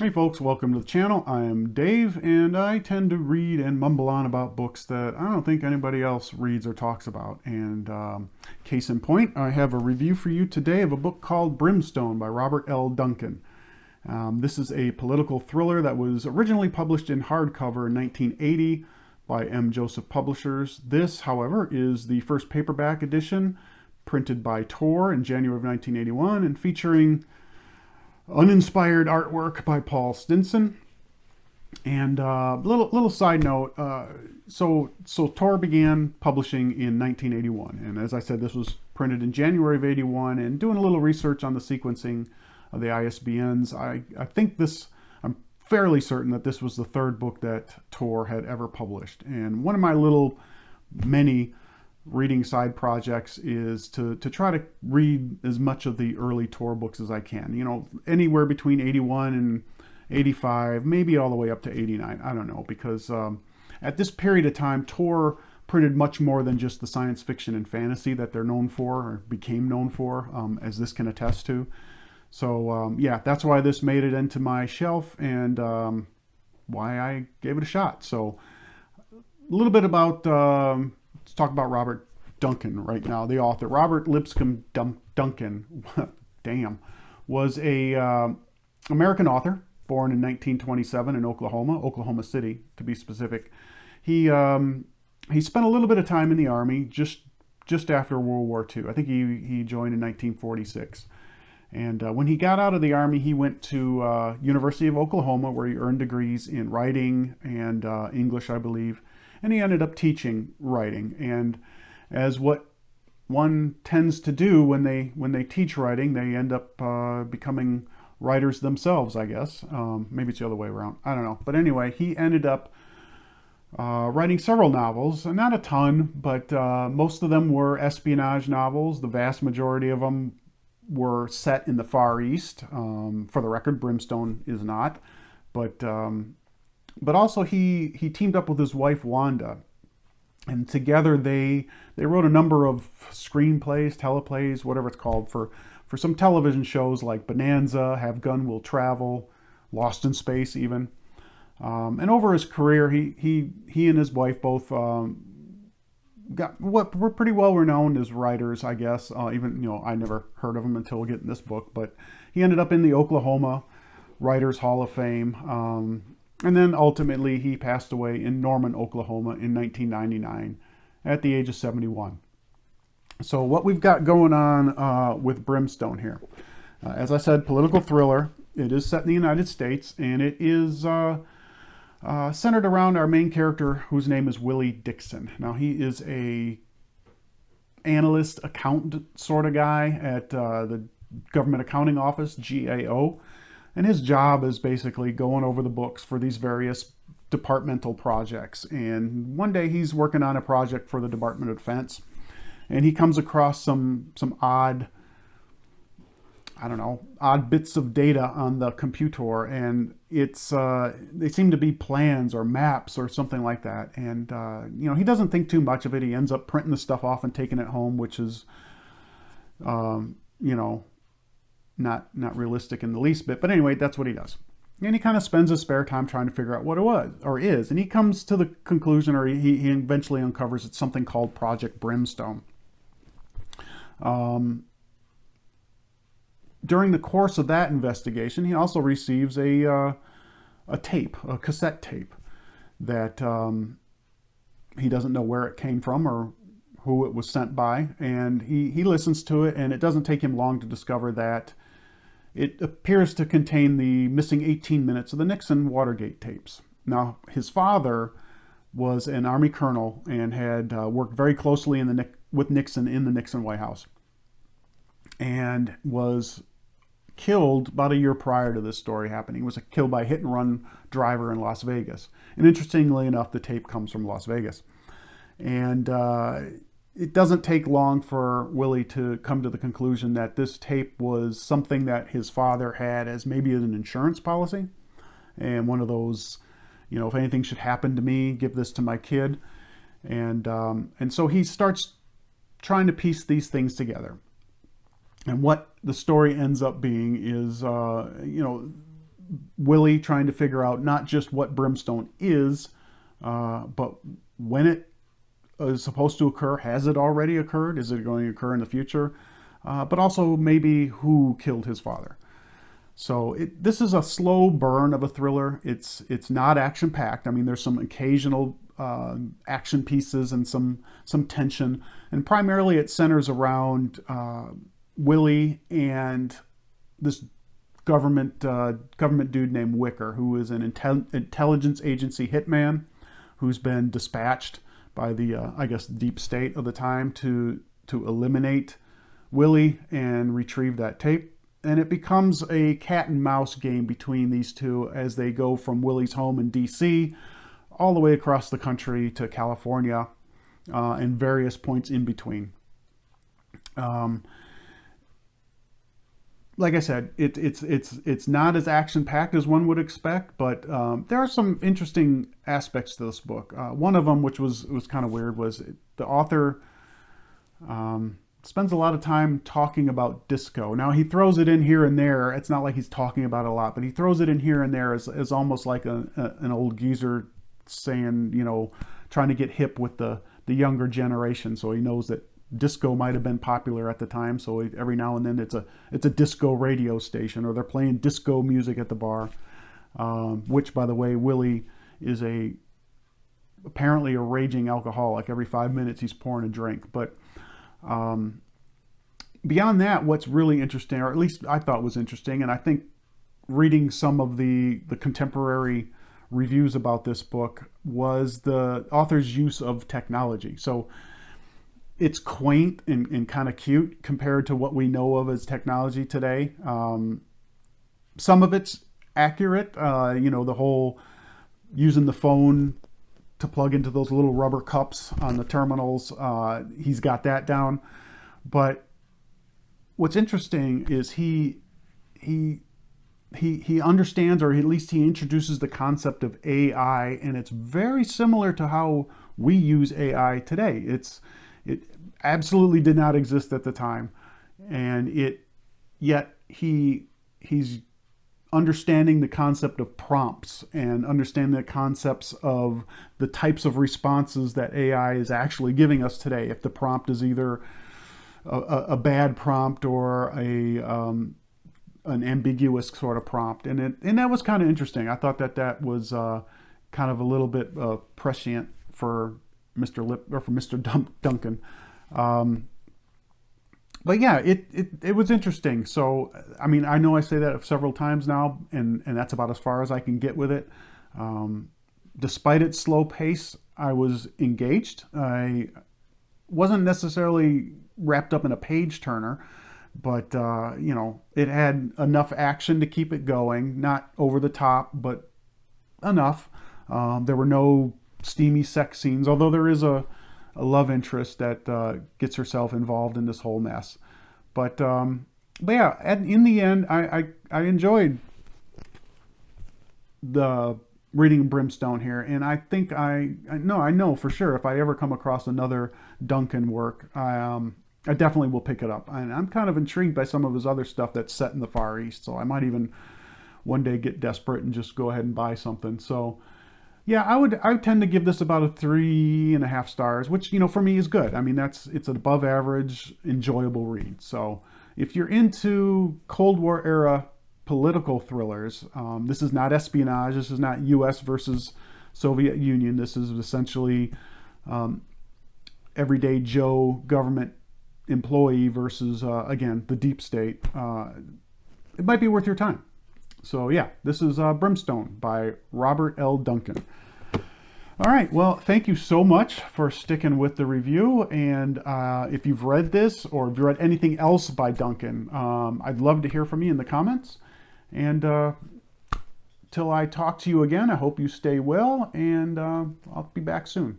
Hey folks, welcome to the channel. I am Dave, and I tend to read and mumble on about books that I don't think anybody else reads or talks about. And case in point, I have a review for you today of a book called Brimstone by Robert L. Duncan. This is a political thriller that was originally published in hardcover in 1980 by M. Joseph Publishers. This, however, is the first paperback edition printed by Tor in January of 1981 and featuring uninspired artwork by Paul Stinson. And little side note, so Tor began publishing in 1981, and as I said, this was printed in January of 81. And doing a little research on the sequencing of the ISBNs, I think this, I'm fairly certain that this was the third book that Tor had ever published. And one of my many reading side projects is to try to read as much of the early Tor books as I can. You know, anywhere between 81 and 85, maybe all the way up to 89. I don't know, because at this period of time, Tor printed much more than just the science fiction and fantasy that they're known for, or became known for, as this can attest to. So yeah, that's why this made it into my shelf, and why I gave it a shot. So a little bit about let's talk about Robert Duncan right now, the author. Robert Lipscomb Duncan, damn, was a American author born in 1927 in Oklahoma City to be specific. He spent a little bit of time in the Army just after World War II. I think he joined in 1946. And when he got out of the Army, he went to University of Oklahoma, where he earned degrees in writing and English, I believe. And he ended up teaching writing. And as what one tends to do when they teach writing, they end up becoming writers themselves, I guess. Maybe it's the other way around. I don't know. But anyway, he ended up writing several novels, and not a ton, but most of them were espionage novels. The vast majority of them were set in the Far East. For the record, Brimstone is not. But also he teamed up with his wife Wanda, and together they wrote a number of screenplays, teleplays, whatever it's called, for some television shows like Bonanza, Have Gun Will Travel, Lost in Space even. And over his career, he and his wife both got what were pretty well renowned as writers, I guess. Even, I never heard of him until getting this book, but he ended up in the Oklahoma Writers Hall of Fame. And then ultimately he passed away in Norman, Oklahoma in 1999 at the age of 71. So what we've got going on with Brimstone here. As I said, political thriller. It is set in the United States, and it is centered around our main character, whose name is Willie Dixon. Now, he is a analyst, accountant sort of guy at the Government Accounting Office, GAO. And his job is basically going over the books for these various departmental projects. And one day he's working on a project for the Department of Defense, and he comes across some odd, odd bits of data on the computer, and they seem to be plans or maps or something like that. And he doesn't think too much of it. He ends up printing the stuff off and taking it home, which is not realistic in the least bit. But anyway, that's what he does. And he kind of spends his spare time trying to figure out what it was or is. And he comes to the conclusion, or he eventually uncovers, it's something called Project Brimstone. During the course of that investigation, he also receives a cassette tape that he doesn't know where it came from or who it was sent by. And he listens to it, and it doesn't take him long to discover that it appears to contain the missing 18 minutes of the Nixon Watergate tapes. Now, his father was an Army colonel and had worked very closely with Nixon in the Nixon White House, and was killed about a year prior to this story happening. He was killed by a hit-and-run driver in Las Vegas. And interestingly enough, the tape comes from Las Vegas. And it doesn't take long for Willie to come to the conclusion that this tape was something that his father had as maybe an insurance policy, and one of those, if anything should happen to me, give this to my kid. And so he starts trying to piece these things together. And what the story ends up being is, Willie trying to figure out not just what Brimstone is, but when it is supposed to occur. Has it already occurred? Is it going to occur in the future? But also maybe who killed his father. So this is a slow burn of a thriller. It's not action packed. I mean, there's some occasional action pieces and some tension, and primarily it centers around Willie and this government dude named Wicker, who is an intelligence agency hitman who's been dispatched by the I guess deep state of the time to eliminate Willie and retrieve that tape. And it becomes a cat and mouse game between these two as they go from Willie's home in DC all the way across the country to California and various points in between. Like I said, it's not as action-packed as one would expect, but there are some interesting aspects to this book. One of them, which was kind of weird, was the author spends a lot of time talking about disco. Now, he throws it in here and there. It's not like he's talking about it a lot, but he throws it in here and there as almost like an old geezer saying, you know, trying to get hip with the younger generation. So he knows that disco might have been popular at the time. So every now and then it's a disco radio station, or they're playing disco music at the bar, which, by the way, Willie is apparently a raging alcoholic. Every 5 minutes he's pouring a drink. But beyond that, what's really interesting, or at least I thought was interesting, and I think reading some of the contemporary reviews about this book, was the author's use of technology. So it's quaint and kind of cute compared to what we know of as technology today. Some of it's accurate, the whole using the phone to plug into those little rubber cups on the terminals. He's got that down. But what's interesting is he understands, or at least he introduces the concept of AI, and it's very similar to how we use AI today. It absolutely did not exist at the time, and yet he's understanding the concept of prompts and understanding the concepts of the types of responses that AI is actually giving us today. If the prompt is either a bad prompt or an ambiguous sort of prompt, and that was kind of interesting. I thought that was kind of a little bit prescient for Mr. Duncan. But yeah, it was interesting. So, I mean, I know I say that several times now, and that's about as far as I can get with it. Despite its slow pace, I was engaged. I wasn't necessarily wrapped up in a page turner, but it had enough action to keep it going. Not over the top, but enough. There were no steamy sex scenes, although there is a love interest that gets herself involved in this whole mess. But yeah, in the end, I enjoyed the reading Brimstone here, and I think I know for sure if I ever come across another Duncan work, I definitely will pick it up. And I'm kind of intrigued by some of his other stuff that's set in the Far East, so I might even one day get desperate and just go ahead and buy something. So yeah, I would tend to give this about a 3.5 stars, which, for me is good. I mean, it's an above average, enjoyable read. So if you're into Cold War era political thrillers, this is not espionage. This is not U.S. versus Soviet Union. This is essentially everyday Joe government employee versus, again, the deep state. It might be worth your time. So yeah, this is Brimstone by Robert L. Duncan. All right, well, thank you so much for sticking with the review. And if you've read this or if you've read anything else by Duncan, I'd love to hear from you in the comments. And till I talk to you again, I hope you stay well, and I'll be back soon.